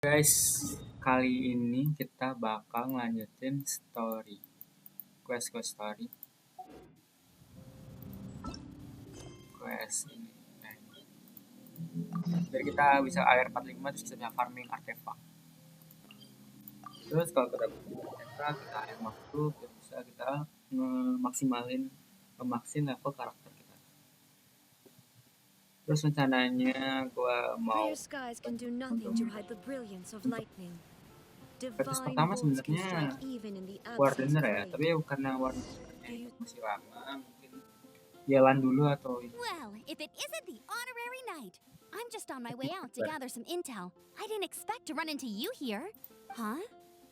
Guys, kali ini kita bakal ngelanjutin quest story ini. Biar kita bisa AR 45 terus kita bisa farming artefak. Terus kalau kita AR 50 bisa kita maksimalin level karakter kita. Terus rencananya gue mau quest pertama sebenarnya Wardener ya, tapi karena Wardener masih lama, mungkin jalan dulu atau Well, if it isn't the honorary knight. I'm just on my way out to gather some intel. I didn't expect to run into you here. Huh?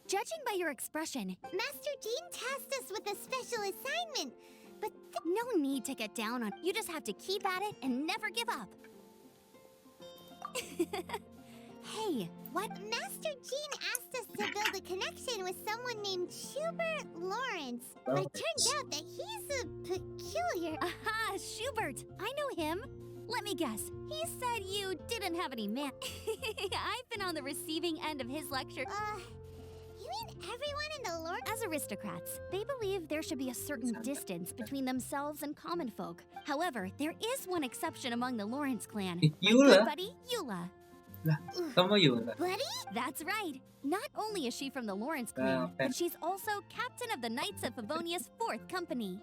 Judging by your expression, Master Jean tasked us with a special assignment, but no need to get down on. You just have to keep at it and never give up. Hey, what? Master Jean asked us to build a connection with someone named Schubert Lawrence, but it turns out that he's a peculiar... Aha, Schubert! I know him. Let me guess. He said you didn't have any man. I've been on the receiving end of his lecture. You mean everyone in the Lord? As aristocrats, they believe there should be a certain distance between themselves and common folk. However, there is one exception among the Lawrence clan. Eula? Buddy, Eula. Eula. Buddy? That's right. Not only is she from the Lawrence clan, but she's also captain of the Knights of Favonia's 4th Company.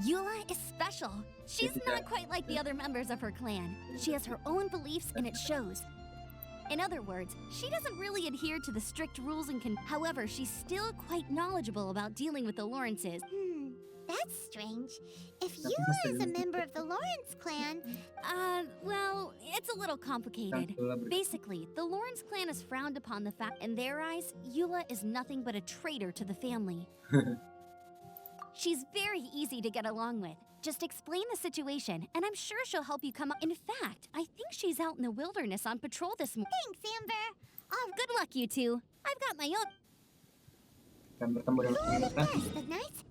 Eula is special. She's not quite like the other members of her clan. She has her own beliefs and it shows. In other words, she doesn't really adhere to the strict rules and however, she's still quite knowledgeable about dealing with the Lawrences. That's strange. If Eula is a member of the Lawrence clan... Well, it's a little complicated. Basically, the Lawrence clan is frowned upon the fact in their eyes, Eula is nothing but a traitor to the family. She's very easy to get along with. Just explain the situation, and I'm sure she'll help you come up. In fact, I think she's out in the wilderness on patrol this morning. Thanks, Amber. Good luck, you two. I've got my own. The knights?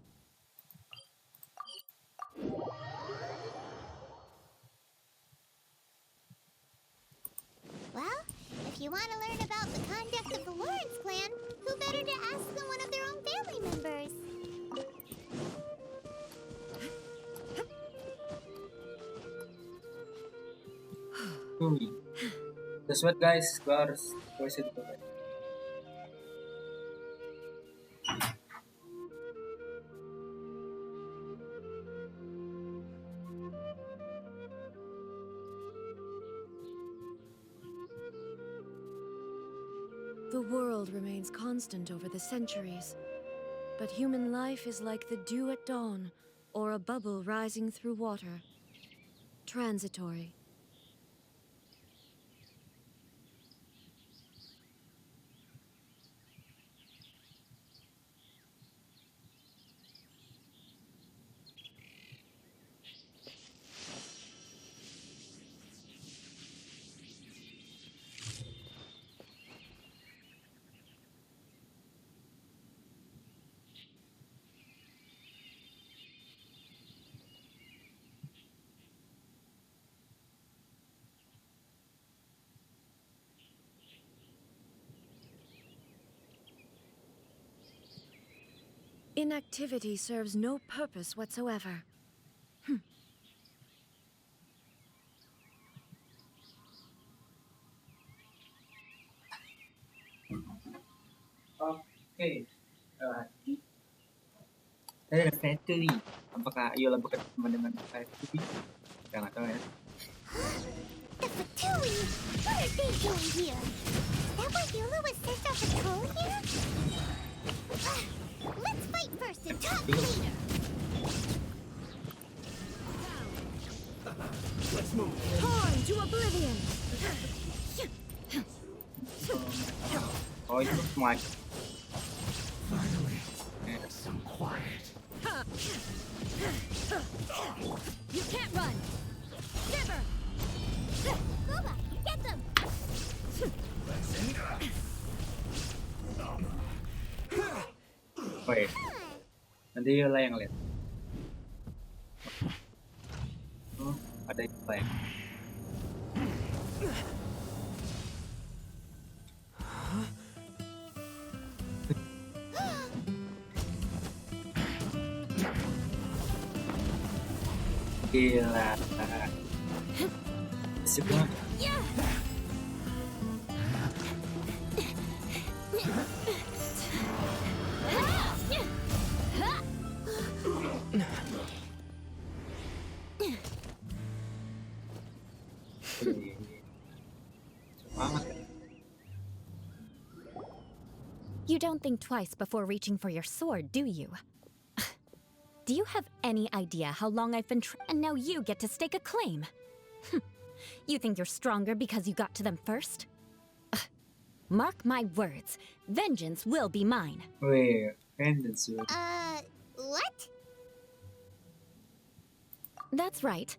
Well, if you want to learn about the conduct of the Lawrence clan, who better to ask than one of their own family members? That's what, guys. Gue harus voice it dulu. The world remains constant over the centuries, but human life is like the dew at dawn, or a bubble rising through water. Transitory. Inactivity serves no purpose whatsoever. Oke. Tadi ada factory. Apakah Eula bekerja sama dengan factory? Kita nggak tahu ya. The Fatui! What are they doing here? Is that why Eula was sent off patrol here? Let's fight first and talk later! Let's move. Torn to oblivion! Oh, itu semua. Finally, some quiet. You can't run. Never. Lama, get them! Oke. Nanti Eula yang lihat. Oh, Ada Eula ya. Gila. Sip banget. Semangat ya. You don't think twice before reaching for your sword, do you? Do you have any idea how long I've been and now you get to stake a claim? You think you're stronger because you got to them first? Mark my words, vengeance will be mine. Wih, vengeance. What? That's right.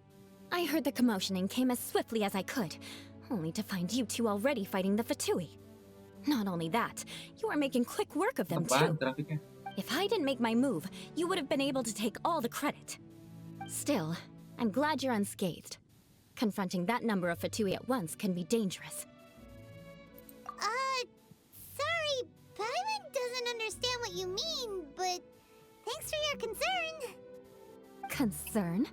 I heard the commotion and came as swiftly as I could, only to find you two already fighting the Fatui. Not only that, you are making quick work of them Apaan too. grafiknya? If I didn't make my move, you would have been able to take all the credit. Still, I'm glad you're unscathed. Confronting that number of Fatui at once can be dangerous. Sorry, Paimon doesn't understand what you mean, but thanks for your concern. Concern?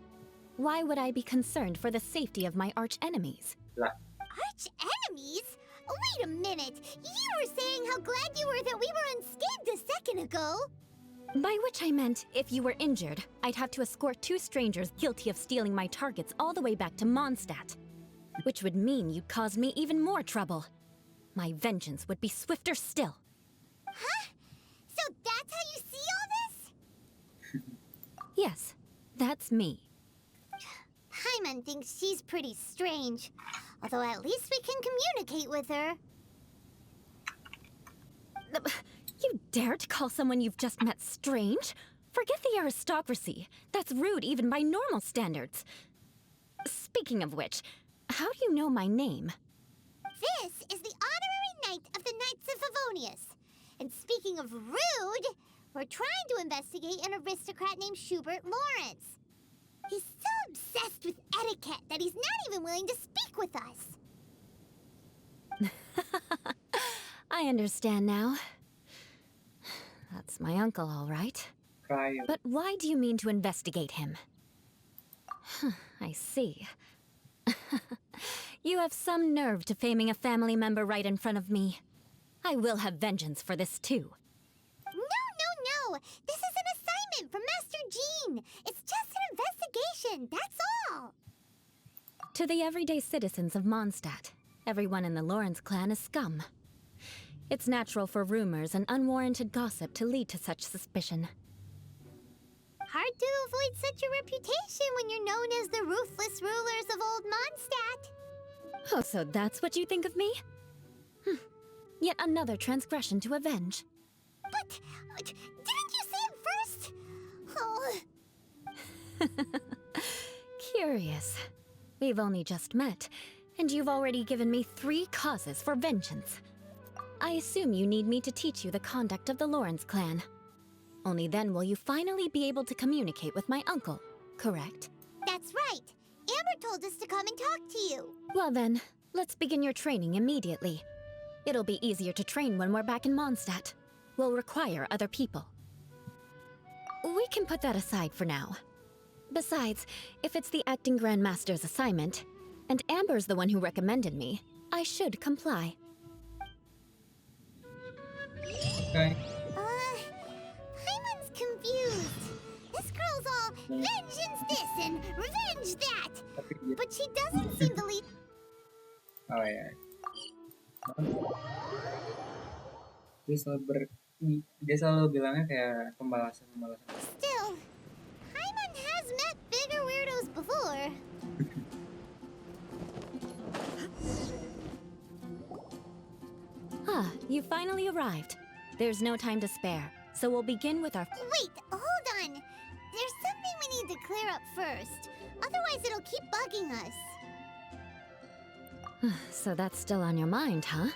Why would I be concerned for the safety of my arch enemies? Arch enemies? Wait a minute! You were saying how glad you were that we were unscathed a second ago! By which I meant, if you were injured, I'd have to escort two strangers guilty of stealing my targets all the way back to Mondstadt. Which would mean you'd cause me even more trouble. My vengeance would be swifter still. Huh? So that's how you see all this? Yes, that's me. Paimon thinks she's pretty strange. Although at least we can communicate with her. You dare to call someone you've just met strange? Forget the aristocracy. That's rude even by normal standards. Speaking of which, how do you know my name? This is the honorary knight of the Knights of Favonius. And speaking of rude, we're trying to investigate an aristocrat named Schubert Lawrence. He's so obsessed with etiquette that he's not even willing to speak with us. I understand now. That's my uncle, all right. Kayu. But why do you mean to investigate him? I see. You have some nerve to faming a family member right in front of me. I will have vengeance for this too. No. This is an assignment from Master Jean. It's just an investigation, that's all. To the everyday citizens of Mondstadt, everyone in the Lawrence clan is scum. It's natural for rumors and unwarranted gossip to lead to such suspicion. Hard to avoid such a reputation when you're known as the ruthless rulers of Old Mondstadt. Oh, so that's what you think of me? Yet another transgression to avenge. But didn't you say it first? Oh. Curious. We've only just met, and you've already given me 3 causes for vengeance. I assume you need me to teach you the conduct of the Lawrence clan. Only then will you finally be able to communicate with my uncle, correct? That's right. Amber told us to come and talk to you. Well then, let's begin your training immediately. It'll be easier to train when we're back in Mondstadt. We'll require other people. We can put that aside for now. Besides, if it's the acting Grandmaster's assignment, and Amber's the one who recommended me, I should comply. Okay. Paimon's confused. This girl's all vengeance this and revenge that. Tapi dia, But she doesn't seem to lead. oh ya. Dia selalu bilangnya kayak pembalasan. Still, Paimon has met bigger weirdos before. Ah, you finally arrived. There's no time to spare, so we'll begin with our... Wait, hold on. There's something we need to clear up first. Otherwise, it'll keep bugging us. So that's still on your mind, huh?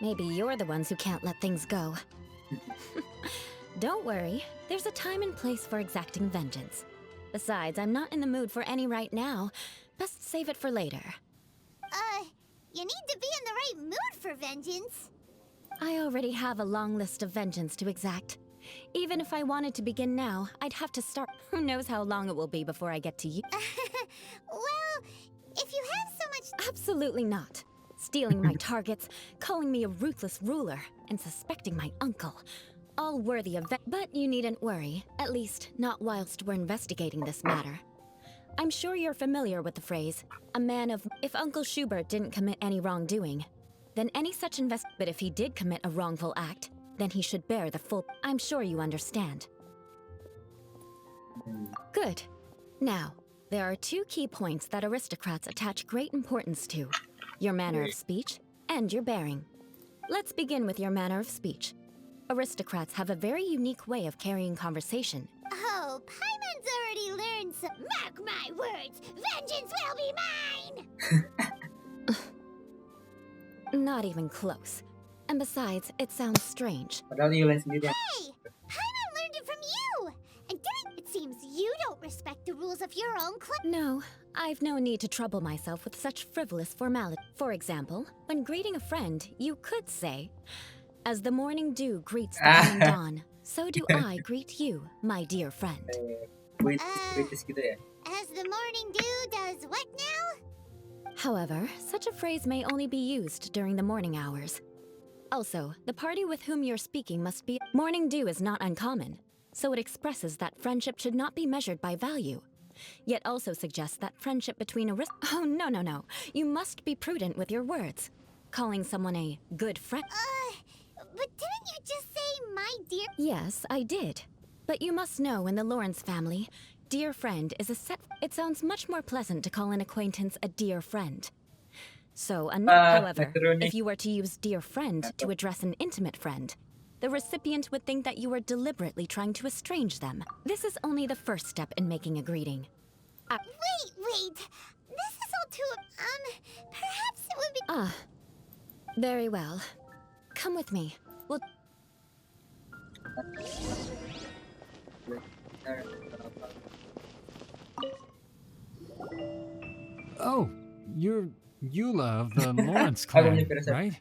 Maybe you're the ones who can't let things go. Don't worry, there's a time and place for exacting vengeance. Besides, I'm not in the mood for any right now, Best save it for later. You need to be in the right mood for vengeance. I already have a long list of vengeance to exact. Even if I wanted to begin now, I'd have to start. Who knows how long it will be before I get to you? Well, if you have so much... Absolutely not. Stealing my targets, calling me a ruthless ruler, and suspecting my uncle. All worthy of but you needn't worry. At least, not whilst we're investigating this matter. I'm sure you're familiar with the phrase, a man of... If Uncle Schubert didn't commit any wrongdoing, then any such but if he did commit a wrongful act, then he should bear the full... I'm sure you understand. Good. Now, there are two key points that aristocrats attach great importance to. Your manner of speech and your bearing. Let's begin with your manner of speech. Aristocrats have a very unique way of carrying conversation. Oh, Paimon's already learned some... Mark my words, vengeance will be mine! Not even close. And besides, it sounds strange. Padahal Eula sendiri yang Hey, Paimon learned it from you! And it seems you don't respect the rules of your own clan. No, I've no need to trouble myself with such frivolous formality. For example, when greeting a friend, you could say, "As the morning dew greets the coming dawn, so do I greet you, my dear friend." British gitu ya. As the morning dew does what now? However, such a phrase may only be used during the morning hours. Also, the party with whom you're speaking must be... Morning dew is not uncommon, so it expresses that friendship should not be measured by value. Yet also suggests that friendship between Oh, no. You must be prudent with your words. Calling someone a good friend... But didn't you just say my dear... Yes, I did. But you must know in the Lawrence family, dear friend is a set... It sounds much more pleasant to call an acquaintance a dear friend. So, however, if you were to use dear friend to address an intimate friend, the recipient would think that you were deliberately trying to estrange them. This is only the first step in making a greeting. Wait. This is all too... perhaps it would be... Ah, very well. Come with me. We'll... Oh, you're Eula of the Lawrence clan, right?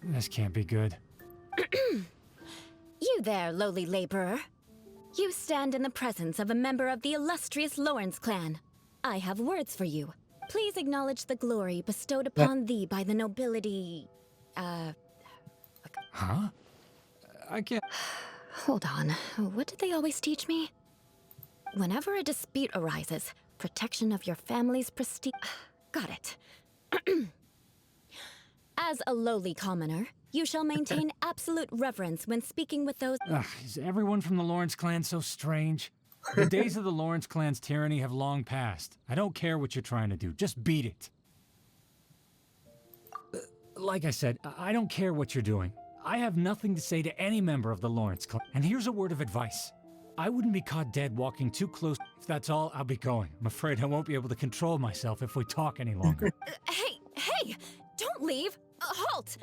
This can't be good. You there, lowly laborer. You stand in the presence of a member of the illustrious Lawrence clan. I have words for you. Please acknowledge the glory bestowed upon thee by the nobility... Huh? I can't... Hold on. What did they always teach me? Whenever a dispute arises, protection of your family's prestige... Got it. As a lowly commoner, you shall maintain absolute reverence when speaking with those... Is everyone from the Lawrence clan so strange? The days of the Lawrence clan's tyranny have long passed. I don't care what you're trying to do. Just beat it. Like I said, I don't care what you're doing. I have nothing to say to any member of the Lawrence clan. And here's a word of advice. I wouldn't be caught dead walking too close. If that's all, I'll be going. I'm afraid I won't be able to control myself if we talk any longer. Hey! Don't leave! Halt!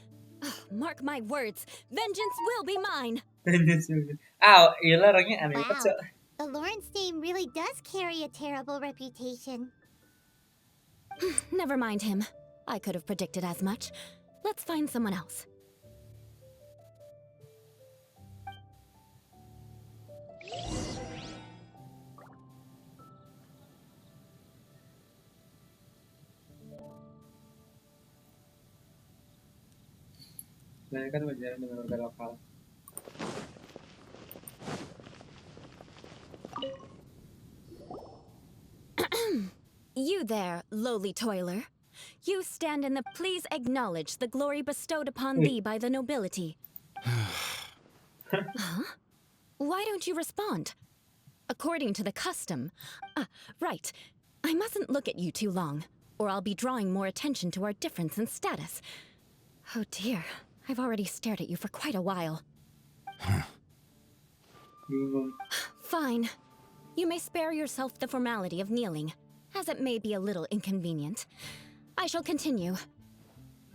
Mark my words, vengeance will be mine! Eula orangnya aneh banget, Wow, the Lawrence name really does carry a terrible reputation. Never mind him. I could have predicted as much. Let's find someone else. Saya kan berjalan dengan warga lokal. You there, lowly toiler. You stand in the... Please acknowledge the glory bestowed upon thee by the nobility. Huh? Why don't you respond? According to the custom... right. I mustn't look at you too long, or I'll be drawing more attention to our difference in status. Oh dear, I've already stared at you for quite a while. Fine. You may spare yourself the formality of kneeling, as it may be a little inconvenient. I shall continue.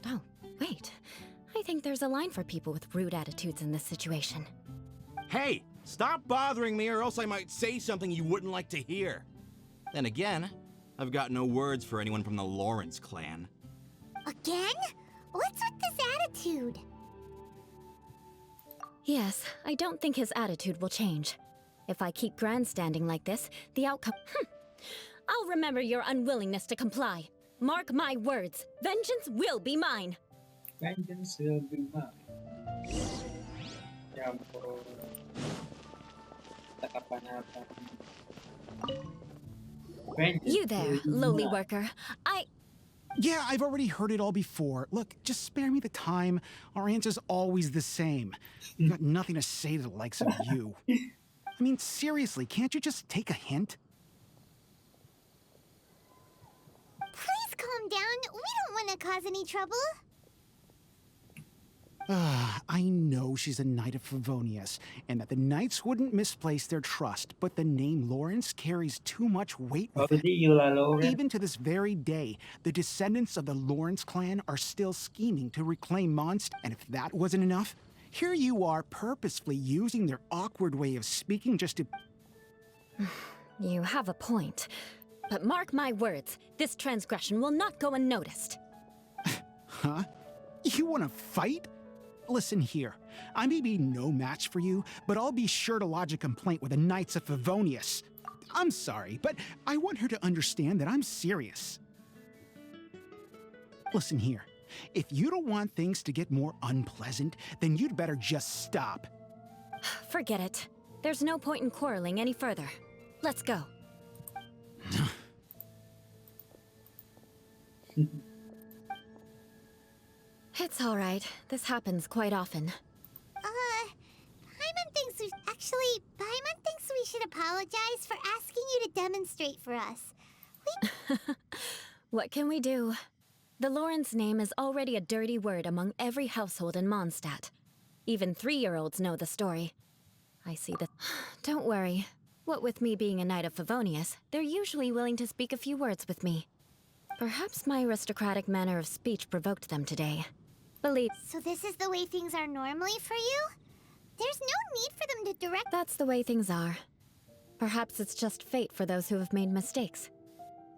Oh, wait. I think there's a line for people with rude attitudes in this situation. Hey, stop bothering me or else I might say something you wouldn't like to hear. Then again, I've got no words for anyone from the Lawrence clan. Again? What's with this attitude? Yes, I don't think his attitude will change. If I keep grandstanding like this, the outcome... I'll remember your unwillingness to comply. Mark my words, vengeance will be mine. Vengeance will be mine. Ya ampun. Tak apa-apa. Vengeance You there, will be lowly mine. worker. Yeah, I've already heard it all before. Look, just spare me the time. Our answer's always the same. You've got nothing to say to the likes of you. I mean, seriously, can't you just take a hint? Please calm down. We don't want to cause any trouble. I know she's a knight of Favonius, and that the knights wouldn't misplace their trust, but the name Lawrence carries too much weight Oh, with it. jadi Eula Lawrence. Even to this very day, the descendants of the Lawrence clan are still scheming to reclaim Mondstadt, and if that wasn't enough, here you are purposefully using their awkward way of speaking just to... You have a point. But mark my words, this transgression will not go unnoticed. Huh? You want to fight? Listen here, I may be no match for you, but I'll be sure to lodge a complaint with the Knights of Favonius. I'm sorry, but I want her to understand that I'm serious. Listen here, if you don't want things to get more unpleasant, then you'd better just stop. Forget it. There's no point in quarreling any further. Let's go. It's all right. This happens quite often. Paimon thinks we... Actually, Paimon thinks we should apologize for asking you to demonstrate for us. What can we do? The Lawrence name is already a dirty word among every household in Mondstadt. Even 3-year-olds know the story. I see that. Don't worry. What with me being a knight of Favonius, they're usually willing to speak a few words with me. Perhaps my aristocratic manner of speech provoked them today. Believe So this is the way things are normally for you? There's no need for them to direct... that's the way things are. Perhaps it's just fate for those who have made mistakes.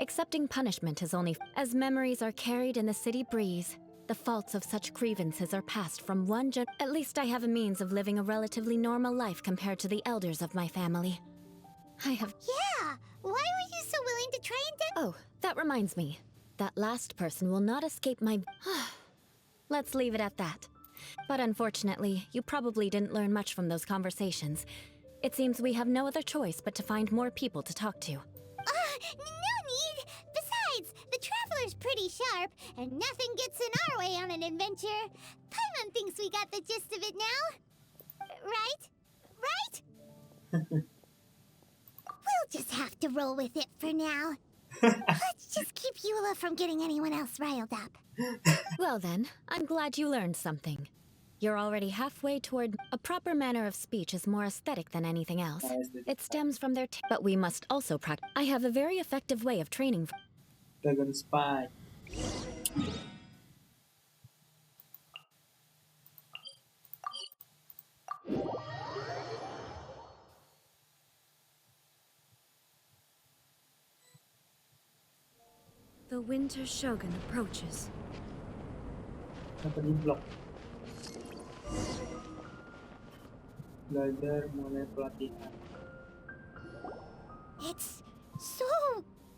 Accepting punishment is only... As memories are carried in the city breeze, the faults of such grievances are passed from one gen... At least I have a means of living a relatively normal life compared to the elders of my family. I have... Yeah! Why were you so willing to try and... Oh, that reminds me. That last person will not escape my... Let's leave it at that. But unfortunately, you probably didn't learn much from those conversations. It seems we have no other choice but to find more people to talk to. No need! Besides, the Traveler's pretty sharp, and nothing gets in our way on an adventure. Paimon thinks we got the gist of it now. Right? We'll just have to roll with it for now. Let's just keep Eula from getting anyone else riled up. Well then, I'm glad you learned something. You're already halfway toward... A proper manner of speech is more aesthetic than anything else. It stems from their... But we must also practice... I have a very effective way of training... Dragon Spy. The Winter Shogun approaches. Apa di blok? Belajar mulai pelatihan. It's so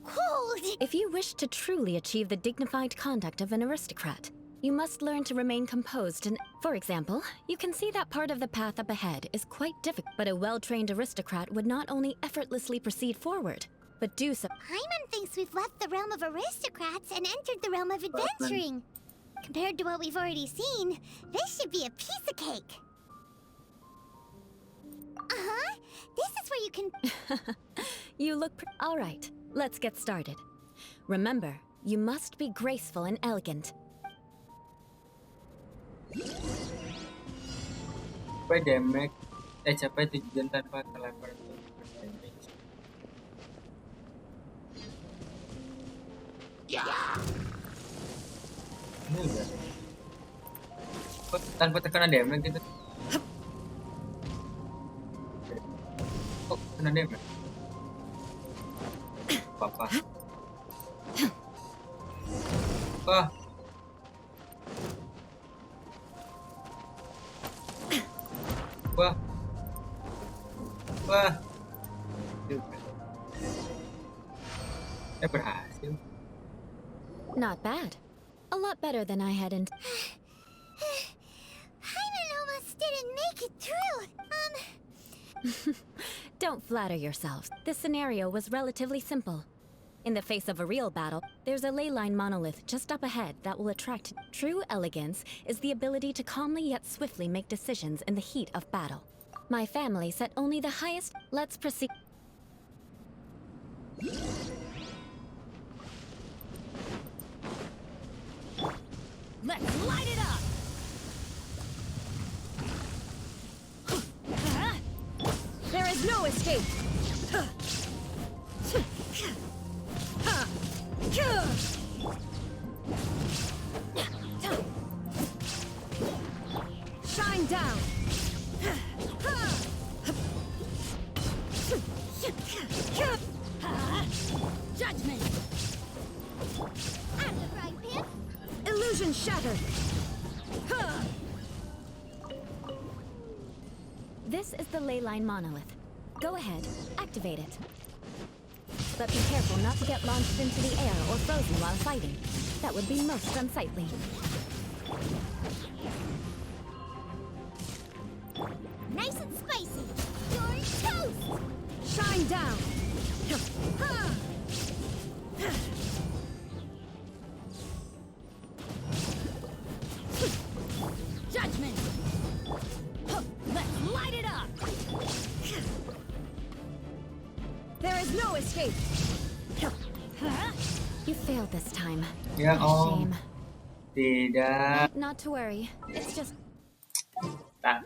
cold. If you wish to truly achieve the dignified conduct of an aristocrat, you must learn to remain composed and... For example, you can see that part of the path up ahead is quite difficult, but a well-trained aristocrat would not only effortlessly proceed forward, but do so... Paimon thinks we've left the realm of aristocrats and entered the realm of adventuring. Compared to what we've already seen, this should be a piece of cake. Uh-huh. This is where you can... You look all right, let's get started. Remember, you must be graceful and elegant. Capai damage. Capai tujuan tanpa terlempar damage. Ini udah. Kok tanpa terkena damage gitu? Kok kena damage? Apa-apa. Wah. Wah. Wah. Berhasil. Not bad. A lot better than I had in. Hyman almost didn't make it through. Don't flatter yourselves. This scenario was relatively simple. In the face of a real battle, there's a ley line monolith just up ahead that will attract. True elegance is the ability to calmly yet swiftly make decisions in the heat of battle. My family set only the highest. Let's proceed. Let's light it up! There is no escape! Shine down! Judgment! Out of the frying pan. Illusion shattered! This is the ley line monolith. Go ahead, activate it. But be careful not to get launched into the air or frozen while fighting. That would be most unsightly. Nice and spicy. You're toast. Shine down! Judgment! Let's light it up! There is no escape! You failed this time. Ya What a om. shame. Tidak. Not to worry. It's just Tak.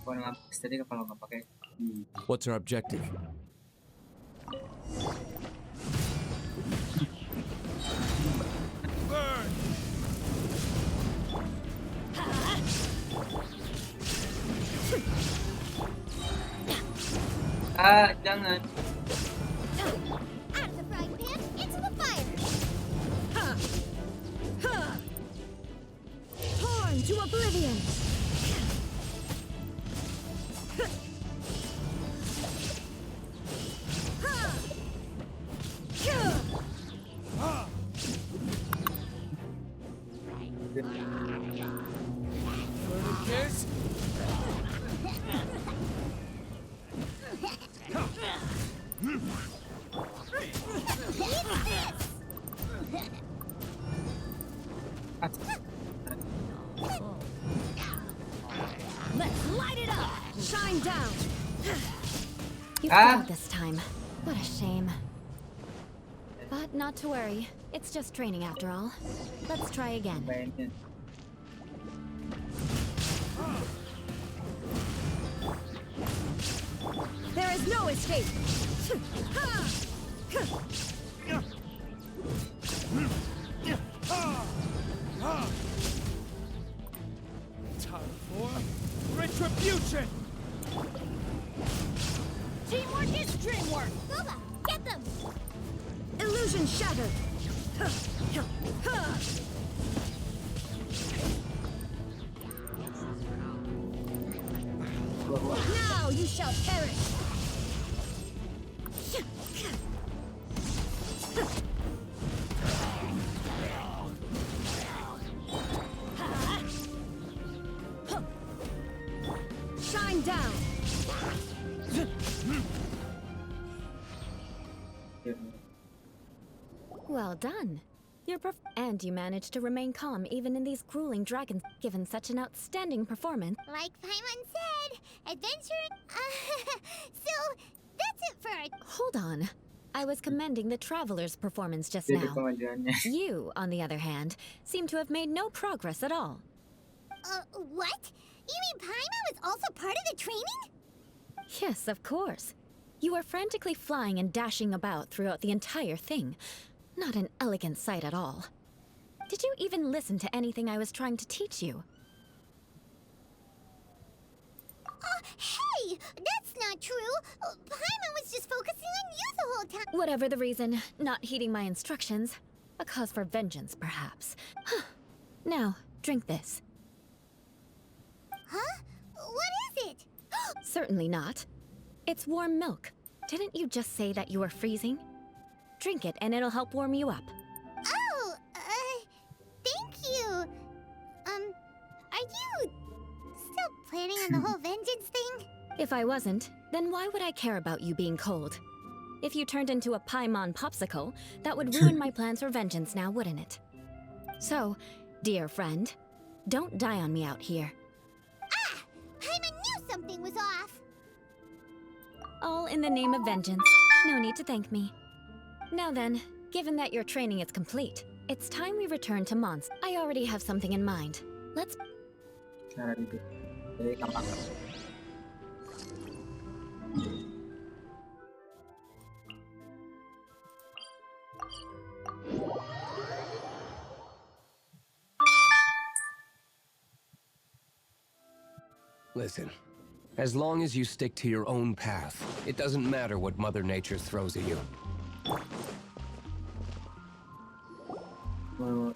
Warna lapis tadi kalau nggak pakai. What's our objective? Ah, jangan. Out of the frying pan, into the fire. torn to oblivion! Let's light it up! Shine down! You Ah. failed this time. What a shame. But not to worry. It's just training after all. Let's try again. Mainnya. There is no escape! Time for retribution! Teamwork is dreamwork! Boba, get them. Illusion shattered! Now you shall perish! Shine down! Well done. And you managed to remain calm even in these grueling dragons. Given such an outstanding performance, Like Paimon said, adventure. So that's it for our. hold on. I was commending the Traveler's performance just Jadi now. kemajuannya. You, on the other hand, seem to have made no progress at all. What? You mean Paimon was also part of the training? Yes, of course. You were frantically flying and dashing about throughout the entire thing. Not an elegant sight at all. Did you even listen to anything I was trying to teach you? Hey! That's not true! Paimon was just focusing on you the whole time! Whatever the reason, not heeding my instructions. A cause for vengeance, perhaps. Now, drink this. Huh? What is it? Certainly not. It's warm milk. Didn't you just say that you were freezing? Drink it and it'll help warm you up. Oh, thank you. Are you still planning on the whole vengeance thing? If I wasn't, then why would I care about you being cold? If you turned into a Paimon popsicle, that would ruin my plans for vengeance now, wouldn't it? So, dear friend, don't die on me out here. Ah! Paimon knew something was off! All in the name of vengeance. No need to thank me. Now then, given that your training is complete, it's time we return to Mons. I already have something in mind. Let's... Cara itu. Jadi gampang. Listen, as long as you stick to your own path, it doesn't matter what Mother Nature throws at you.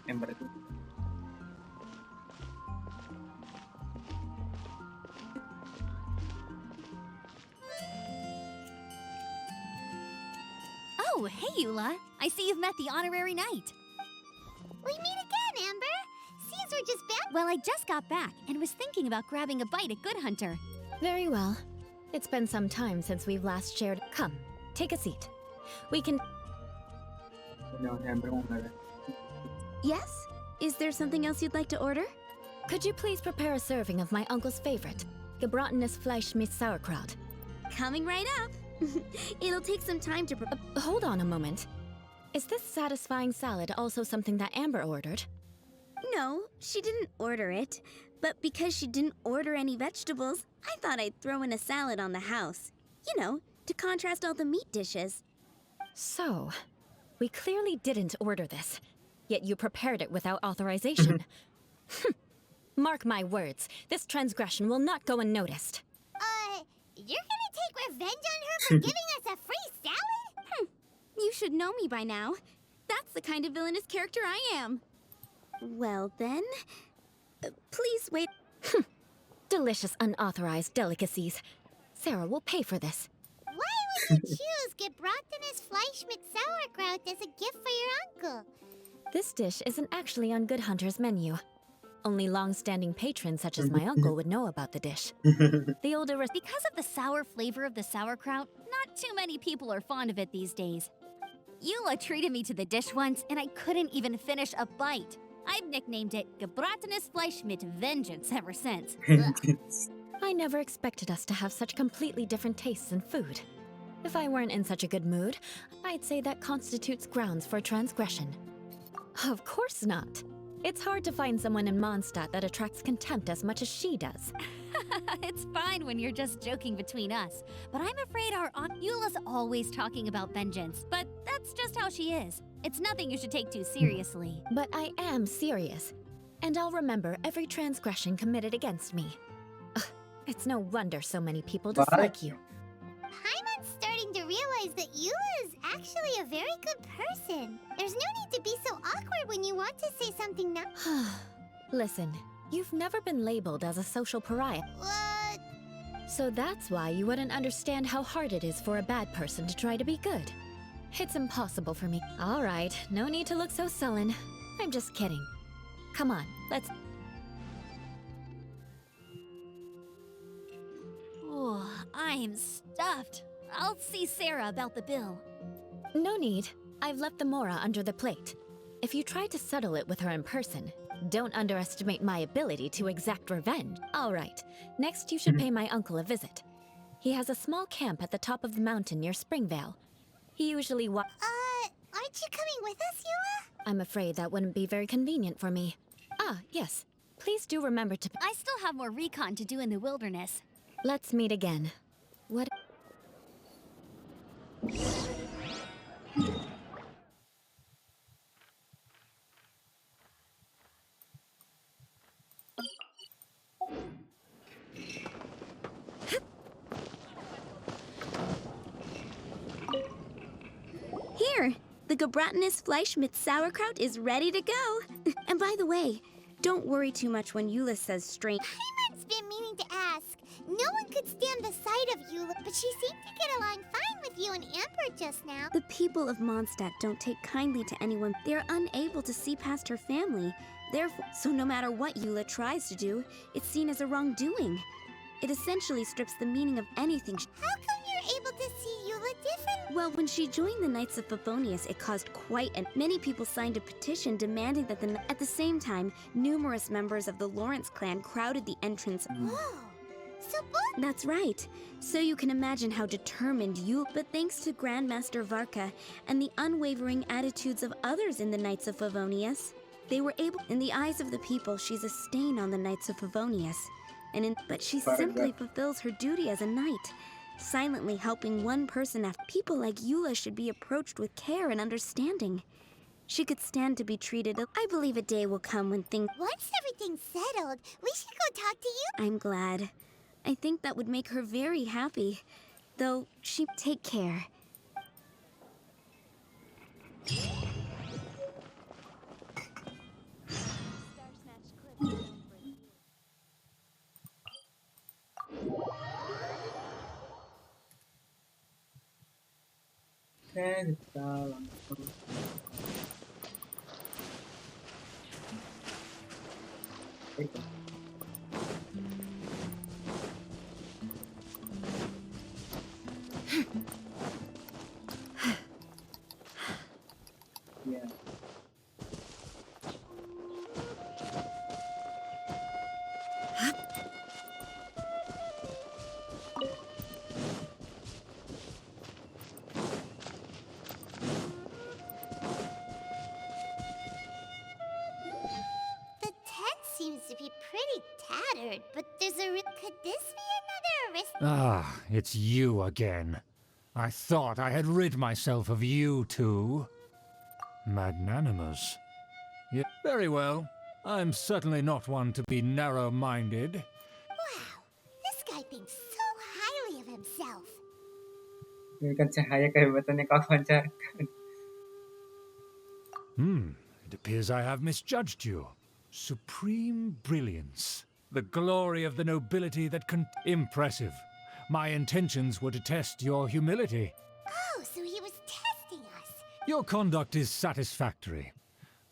Ember itu. Oh, hey, Eula. I see you've met the honorary knight. We meet again, Amber! Seems we're just back. Well, I just got back and was thinking about grabbing a bite at Good Hunter. Very well. It's been some time since we've last shared... Come, take a seat. We can... Udah Ember mau nggak ada? Yes? Is there something else you'd like to order? Could you please prepare a serving of my uncle's favorite, gebratenes Fleisch mit Sauerkraut? Coming right up. It'll take some time to Hold on a moment. Is this satisfying salad also something that Amber ordered? No, she didn't order it. But because she didn't order any vegetables, I thought I'd throw in a salad on the house. You know, to contrast all the meat dishes. So, we clearly didn't order this, yet you prepared it without authorization. Mark my words, this transgression will not go unnoticed. You're gonna take revenge on her for giving us a free salad? You should know me by now. That's the kind of villainous character I am. Well then, please wait. Delicious unauthorized delicacies. Sarah will pay for this. Why would you choose gebratenes Fleisch mit Sauerkraut as a gift for your uncle? This dish isn't actually on Good Hunter's menu. Only long-standing patrons such as my uncle would know about the dish. The older... Because of the sour flavor of the sauerkraut, not too many people are fond of it these days. Eula treated me to the dish once, and I couldn't even finish a bite. I've nicknamed it gebratenes Fleisch mit Vengeance ever since. I never expected us to have such completely different tastes in food. If I weren't in such a good mood, I'd say that constitutes grounds for transgression. Of course not. It's hard to find someone in Mondstadt that attracts contempt as much as she does. It's fine when you're just joking between us, but I'm afraid our Aunt Eula's always talking about vengeance, but that's just how she is. It's nothing you should take too seriously. But I am serious, and I'll remember every transgression committed against me. Ugh, it's no wonder so many people dislike you. Paimon's starting to realize that Eula is actually a very good person. There's no need to be so awkward when you want to say something now. Listen, you've never been labeled as a social pariah. What? So that's why you wouldn't understand how hard it is for a bad person to try to be good. It's impossible for me. All right, no need to look so sullen. I'm just kidding. Come on, let's... Oh, I'm stuffed. I'll see Sarah about the bill. No need. I've left the Mora under the plate. If you try to settle it with her in person, don't underestimate my ability to exact revenge. All right, next you should pay my uncle a visit. He has a small camp at the top of the mountain near Springvale. He usually Aren't you coming with us, Eula? I'm afraid that wouldn't be very convenient for me. Ah, yes. Please do remember to... I still have more recon to do in the wilderness. Let's meet again. What... The Gebratenes Fleisch mit Sauerkraut is ready to go. And by the way, don't worry too much when Eula says strange. Paimon's been meaning to ask. No one could stand the sight of Eula, but she seemed to get along fine with you and Amber just now. The people of Mondstadt don't take kindly to anyone. They're unable to see past her family. Therefore, so no matter what Eula tries to do, it's seen as a wrongdoing. It essentially strips the meaning of anything. How come you're able to see Eula different? Well, when she joined the Knights of Favonius, it caused quite and many people signed a petition demanding that at the same time, numerous members of the Lawrence clan crowded the entrance. Whoa. So both. That's right. So you can imagine how determined but thanks to Grandmaster Varka and the unwavering attitudes of others in the Knights of Favonius, they were able. In the eyes of the people, she's a stain on the Knights of Favonius. But she simply fulfills her duty as a knight, silently helping one person after. People like Eula should be approached with care and understanding. She could stand to be treated. I believe a day will come when things. Once everything's settled, we should go talk to you. I'm glad. I think that would make her very happy. Though, take care. Kita langsung. Ya. The tent seems to be pretty tattered, but there's a. Could this be another risk? Ah, it's you again. I thought I had rid myself of you two. Magnanimous. Yeah, very well. I'm certainly not one to be narrow-minded. Wow, this guy thinks so highly of himself. Berikan cahaya kehebatannya kau pancarkan. It appears I have misjudged you. Supreme brilliance. The glory of the nobility that impressive. My intentions were to test your humility. Oh, so he was testing us. Your conduct is satisfactory.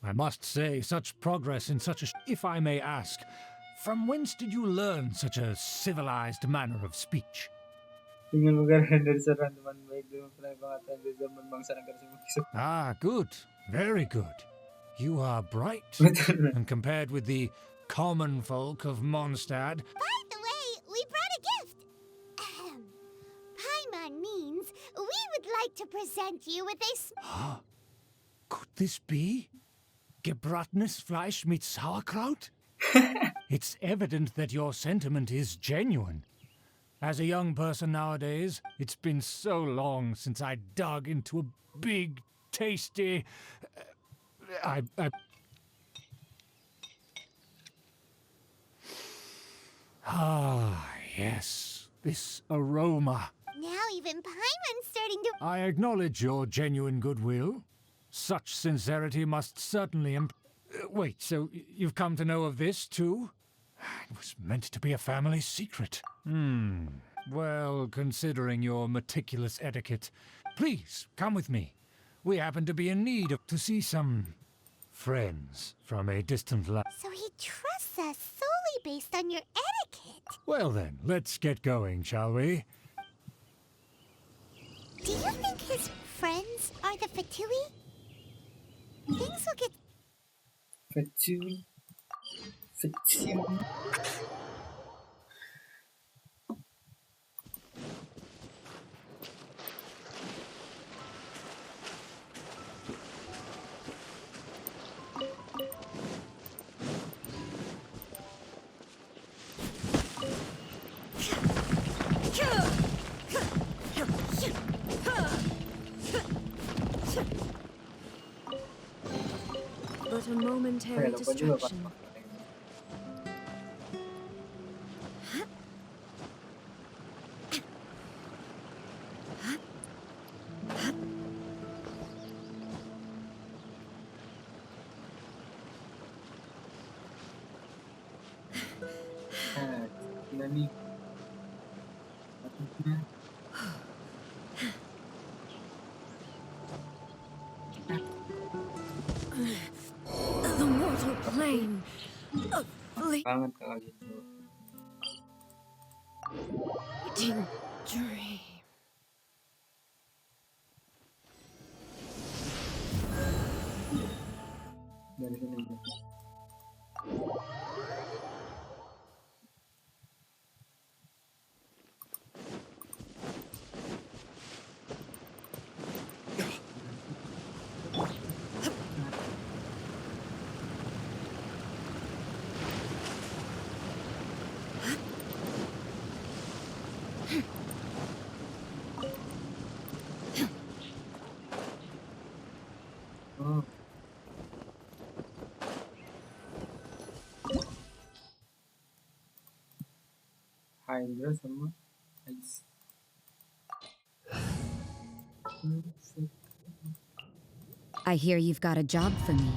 I must say, such progress in such a... If I may ask, from whence did you learn such a civilized manner of speech? Ah, good. Very good. You are bright. And compared with the common folk of Mondstadt... By the way, we brought a gift. Paimon means we would like to present you with a... Could this be? Gebratenes Fleisch mit Sauerkraut? It's evident that your sentiment is genuine. As a young person nowadays, it's been so long since I dug into a big, tasty... Ah, yes, this aroma. Now even Paimon's starting to... I acknowledge your genuine goodwill. Such sincerity must certainly wait, so you've come to know of this, too? It was meant to be a family secret. Well, considering your meticulous etiquette, please, come with me. We happen to be in need of to see some friends from a distant land. So he trusts us solely based on your etiquette. Well then, let's get going, shall we? Do you think his friends are the Fatui? Things will get... Fatui. Fatui. But a momentary distraction. ada nih. The mortal plane of Banget kalau gitu. fleeting dream. Dari sini. Oh. Hydra sama Ice. I hear you've got a job for me.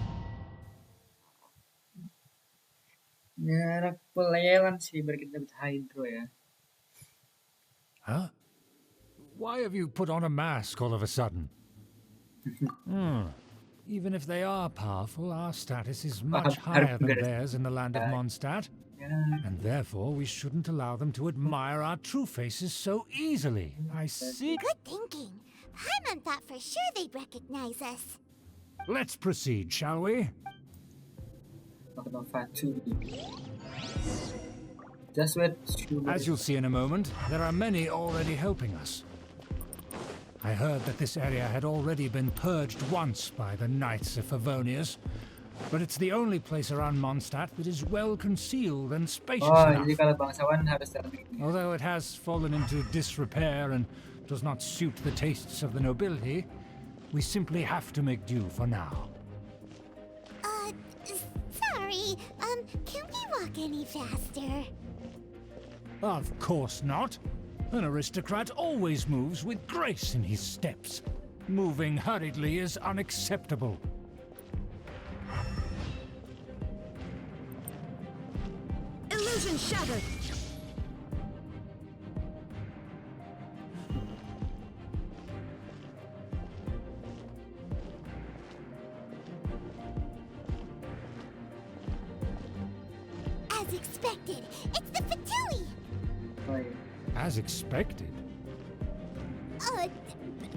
Ya, pelayanan sih biar kita dapat Hydra ya. Huh? Why have you put on a mask all of a sudden? Even if they are powerful, our status is much higher than theirs in the land of Mondstadt. And therefore, we shouldn't allow them to admire our true faces so easily. I see. Good thinking. Paimon thought for sure they'd recognize us. Let's proceed, shall we? Just wait. As you'll see in a moment, there are many already helping us. I heard that this area had already been purged once by the Knights of Favonius, but it's the only place around Mondstadt that is well concealed and spacious enough. Jadi kalau bangsawan harus Although it has fallen into disrepair and does not suit the tastes of the nobility, we simply have to make do for now. Sorry, can we walk any faster? Of course not. An aristocrat always moves with grace in his steps. Moving hurriedly is unacceptable. Illusion shattered. As expected, it's the Fatui! As expected.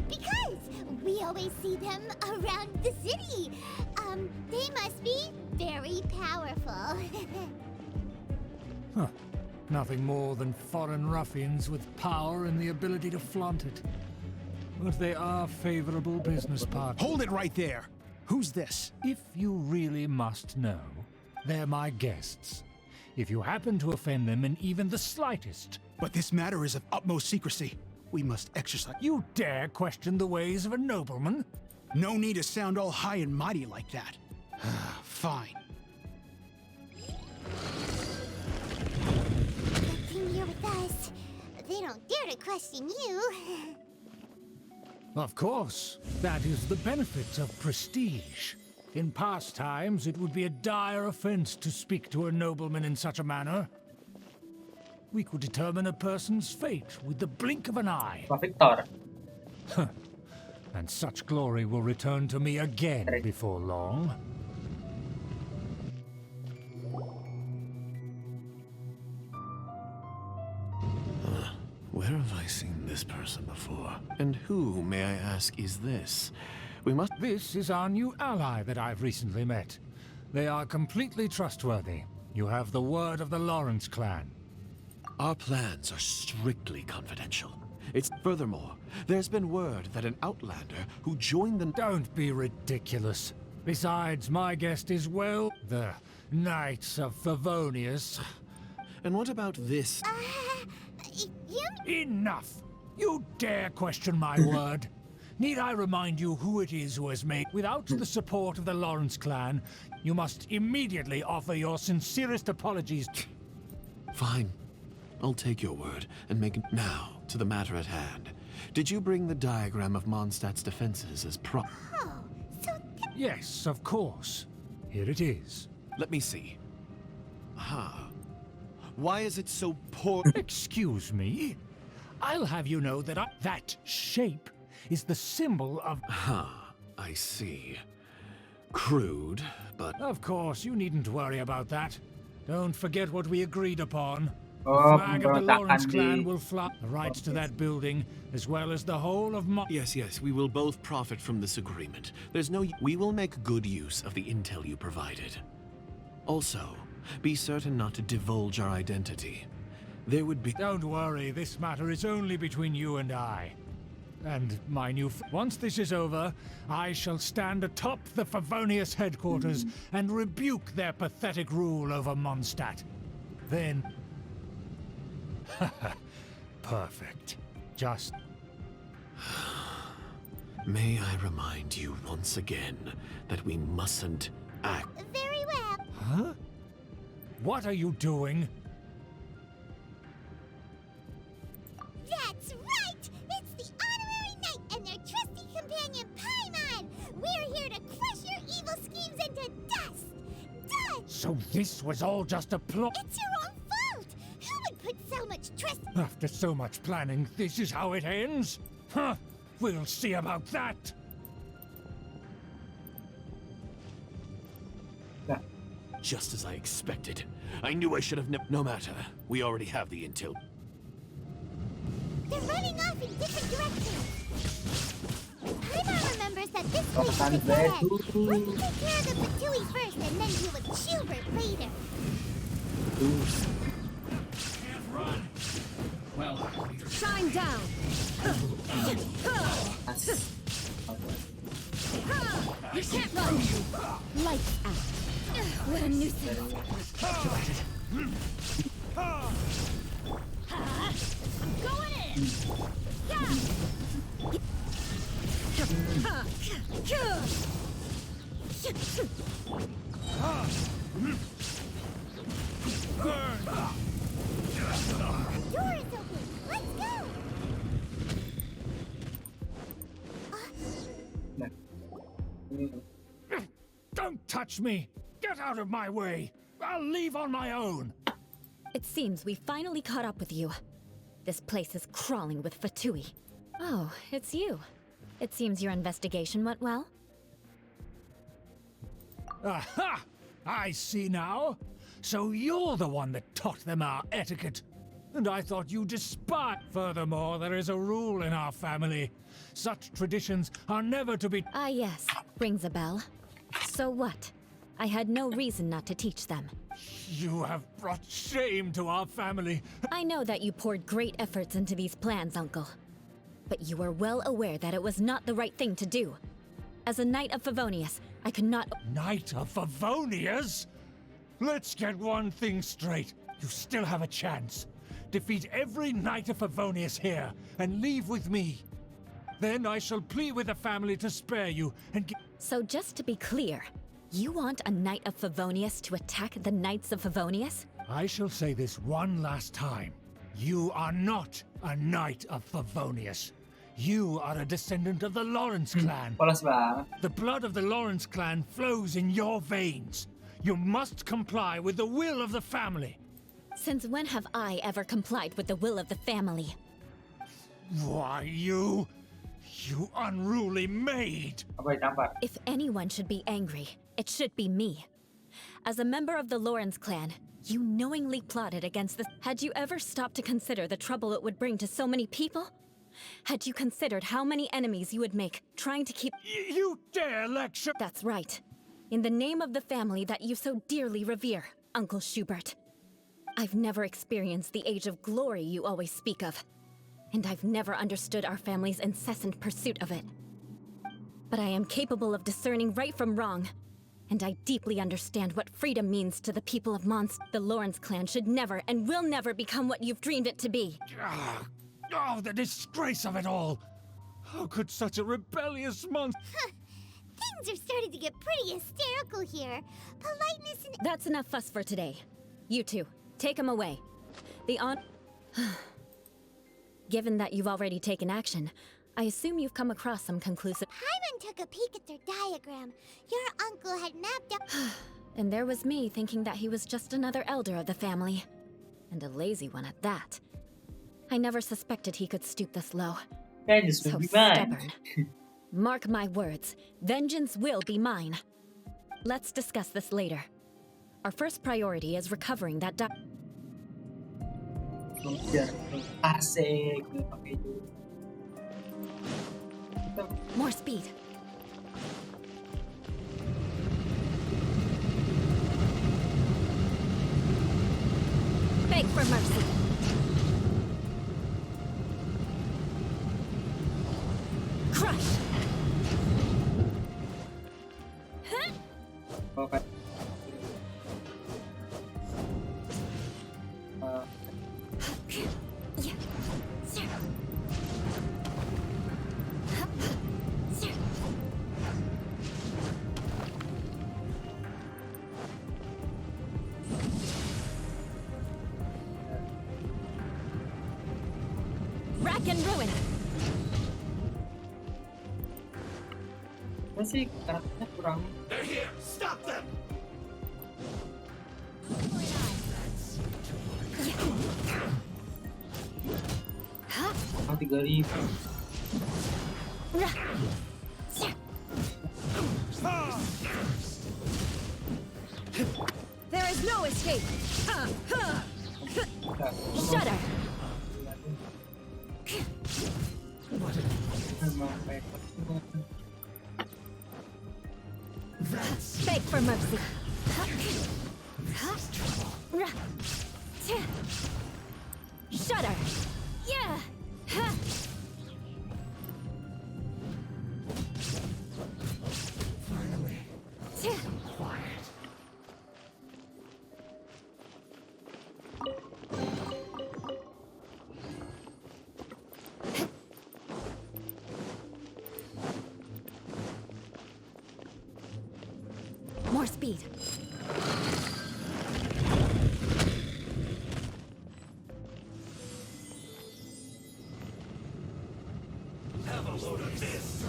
Because we always see them around the city. They must be very powerful. Huh. Nothing more than foreign ruffians with power and the ability to flaunt it. But they are favorable business partners. Hold it right there. Who's this? If you really must know, they're my guests. If you happen to offend them in even the slightest... But this matter is of utmost secrecy. We must exercise... You dare question the ways of a nobleman? No need to sound all high and mighty like that. Fine. Good thing you're with us. They don't dare to question you. Of course. That is the benefit of prestige. In past times, it would be a dire offense to speak to a nobleman in such a manner. We could determine a person's fate with the blink of an eye. Victor. And such glory will return to me again before long. Where have I seen this person before? And who, may I ask, is this? We must... This is our new ally that I've recently met. They are completely trustworthy. You have the word of the Lawrence clan. Our plans are strictly confidential. It's furthermore, there's been word that an outlander who joined the... Don't be ridiculous. Besides, my guest is well... the Knights of Favonius. And what about this? Enough! You dare question my word? Need I remind you who it is who has made... Without the support of the Lawrence clan, you must immediately offer your sincerest apologies. Fine. I'll take your word and make it now to the matter at hand. Did you bring the diagram of Mondstadt's defenses as Oh, so... Yes, of course. Here it is. Let me see. Aha. Why is it so poor? Excuse me? I'll have you know that that shape is the symbol of... I see. Crude, but... Of course, you needn't worry about that. Don't forget what we agreed upon. The Oh, flag of the Lawrence pemberontakan clan di... will fly the rights to that building, as well as the whole of Yes, we will both profit from this agreement. We will make good use of the intel you provided. Also, be certain not to divulge our identity. There would be... Don't worry, this matter is only between you and I. And my new... Once this is over, I shall stand atop the Favonius headquarters and rebuke their pathetic rule over Mondstadt. Then... Perfect. Just... May I remind you once again that we mustn't act... Very well. Huh? What are you doing? That's right! It's the Honorary Knight and their trusty companion Paimon! We're here to crush your evil schemes into dust! Dust! So this was all just a plot? It's your own fault! Who would put so much trust... After so much planning, this is how it ends? Huh? We'll see about that! Just as I expected. I knew I should have no matter. We already have the intel. They're running off in different directions! Paimon remembers that this place is a dead end. Let's take care of the Fatui first and then deal with Schubert later. Can't run! Well, Shine down! You can't run! Lights out. What a nuisance. Going in! The door is open! Let's go! Don't touch me! Get out of my way! I'll leave on my own! It seems we finally caught up with you. This place is crawling with Fatui. Oh, it's you. It seems your investigation went well. Aha! I see now. So you're the one that taught them our etiquette. And I thought you despised. Furthermore, there is a rule in our family. Such traditions are never to be... Ah, yes. Rings a bell. So what? I had no reason not to teach them. You have brought shame to our family. I know that you poured great efforts into these plans, Uncle. But you are well aware that it was not the right thing to do. As a Knight of Favonius, I could not... Knight of Favonius? Let's get one thing straight. You still have a chance. Defeat every Knight of Favonius here, and leave with me. Then I shall plead with the family to spare you, and So just to be clear, you want a Knight of Favonius to attack the Knights of Favonius? I shall say this one last time. You are not a Knight of Favonius. You are a descendant of the Lawrence clan. Polos banget. The blood of the Lawrence clan flows in your veins. You must comply with the will of the family. Since when have I ever complied with the will of the family? Why, you unruly maid! Apa ditampar? If anyone should be angry, it should be me. As a member of the Lawrence clan, you knowingly plotted against the... Had you ever stopped to consider the trouble it would bring to so many people? Had you considered how many enemies you would make trying to keep... You dare lecture... That's right. In the name of the family that you so dearly revere, Uncle Schubert. I've never experienced the age of glory you always speak of. And I've never understood our family's incessant pursuit of it. But I am capable of discerning right from wrong. And I deeply understand what freedom means to the people of The Lawrence clan should never and will never become what you've dreamed it to be. Oh, the disgrace of it all! How could such a rebellious monster... Things are starting to get pretty hysterical here. Politeness and... That's enough fuss for today. You two, take him away. Given that you've already taken action, I assume you've come across some conclusive... Paimon took a peek at their diagram. Your uncle had mapped out... And there was me thinking that he was just another elder of the family. And a lazy one at that. I never suspected he could stoop this low. So stubborn. Mark my words, vengeance will be mine. Let's discuss this later. Our first priority is recovering that more speed. Beg for mercy. Crush. Okay. Rack and ruin. Masih karakternya kurang. They're here! Stop them! Oh, 3.000. There is no escape. Shudder. Beg for mercy. Shudder. Yeah. Finally. Quiet. More speed. Have a load of this.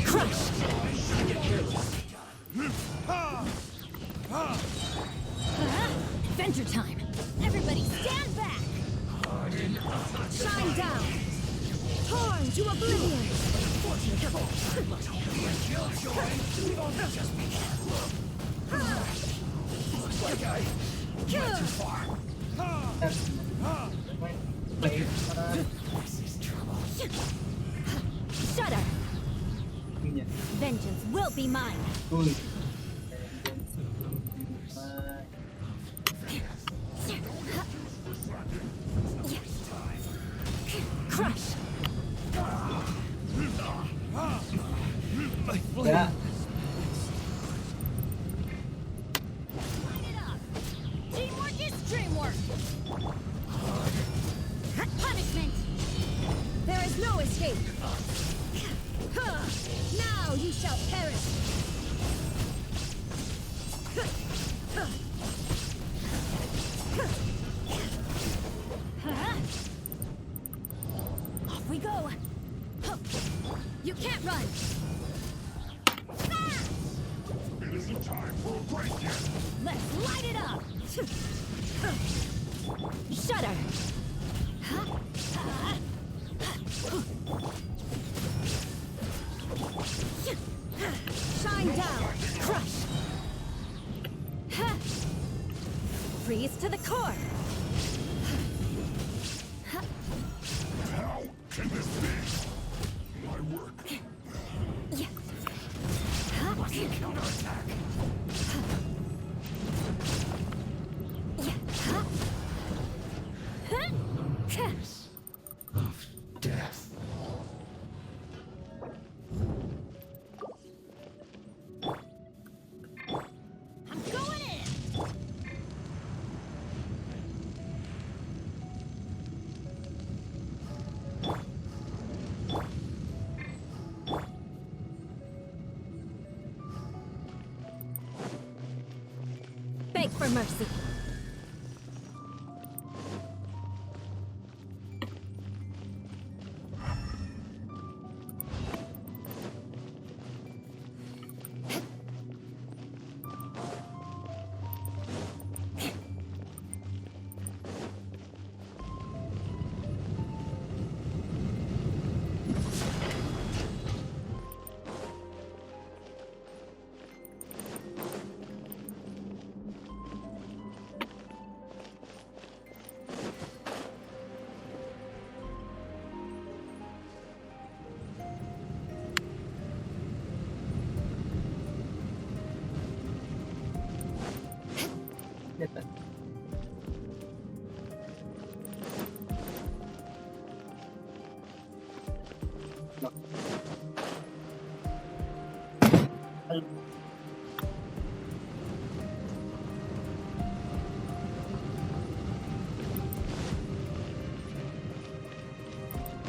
Crush. Adventure time. Everybody stand back. Shine down. Torn to oblivion. Shudder. Vengeance will be mine. Crush. Ya. Teamwork is dreamwork. Punishment. There is no escape. Now you shall perish. Off we go. You can't run. It isn't time for a break yet. Let's light it up. Shudder. Shine down. Crush. Freeze to the core. How can this be? My work. Must counterattack. Of death. I'm going in. Beg for mercy.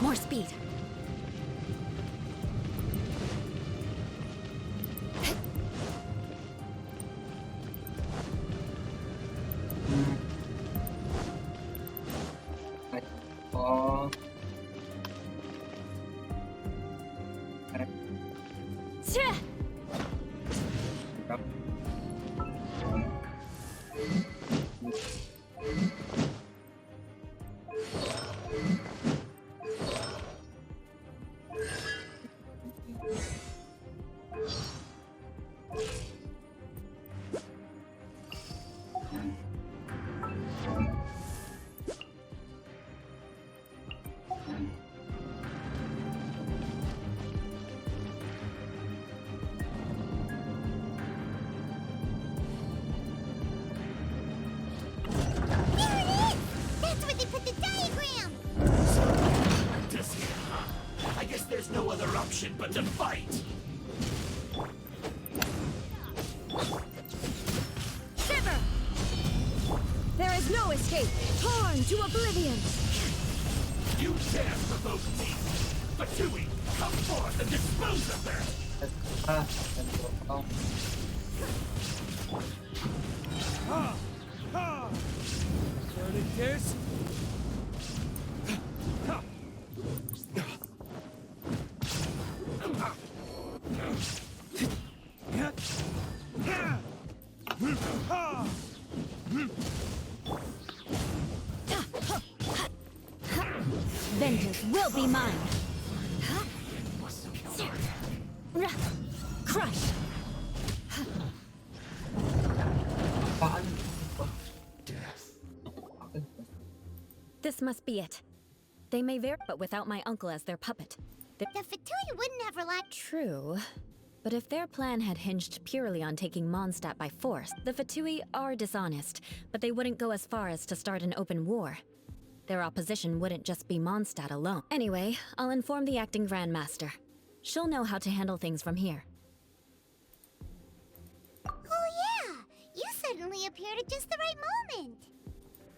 More speed. Oh, Tch! There it is! That's where they put the diagram! I guess there's no other option but to fight. Shiver! There is no escape. Torn to oblivion. You dare provoke me! Fatui, come forth and dispose of them! dan potong. Vengeance will be mine. Crush. Apaan? Wah, Death. apa itu? This must be it. They may vary, but without my uncle as their puppet. The Fatui wouldn't have relied. True. But if their plan had hinged purely on taking Mondstadt by force, the Fatui are dishonest, but they wouldn't go as far as to start an open war. Their opposition wouldn't just be Mondstadt alone. Anyway, I'll inform the acting Grandmaster. She'll know how to handle things from here. Oh yeah! You suddenly appeared at just the right moment!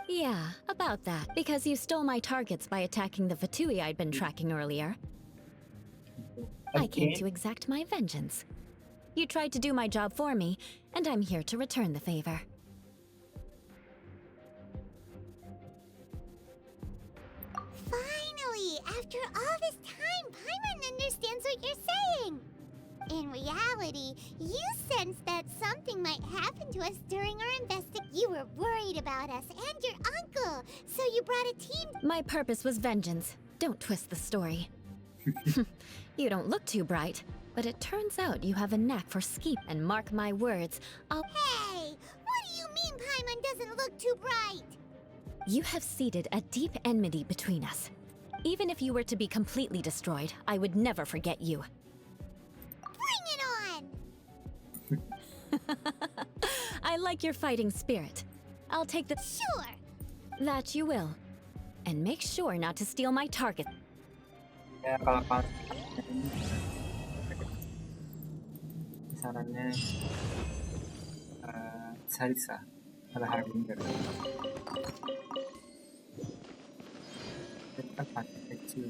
Yeah, about that. Because you stole my targets by attacking the Fatui I'd been tracking earlier. I came to exact my vengeance. You tried to do my job for me, and I'm here to return the favor. Finally! After all this time, Paimon understands what you're saying! In reality, you sensed that something might happen to us during our investigation. You were worried about us and your uncle, so you brought a team. My purpose was vengeance. Don't twist the story. You don't look too bright, but it turns out you have a knack for scheme. And mark my words, I'll... Hey! What do you mean Paimon doesn't look too bright? You have seeded a deep enmity between us. Even if you were to be completely destroyed, I would never forget you. Bring it on! I like your fighting spirit. I'll take the... Sure! That you will. And make sure not to steal my target. Ya kalau sarannya Sarisa adalah Harbinger. Itu kan kecil,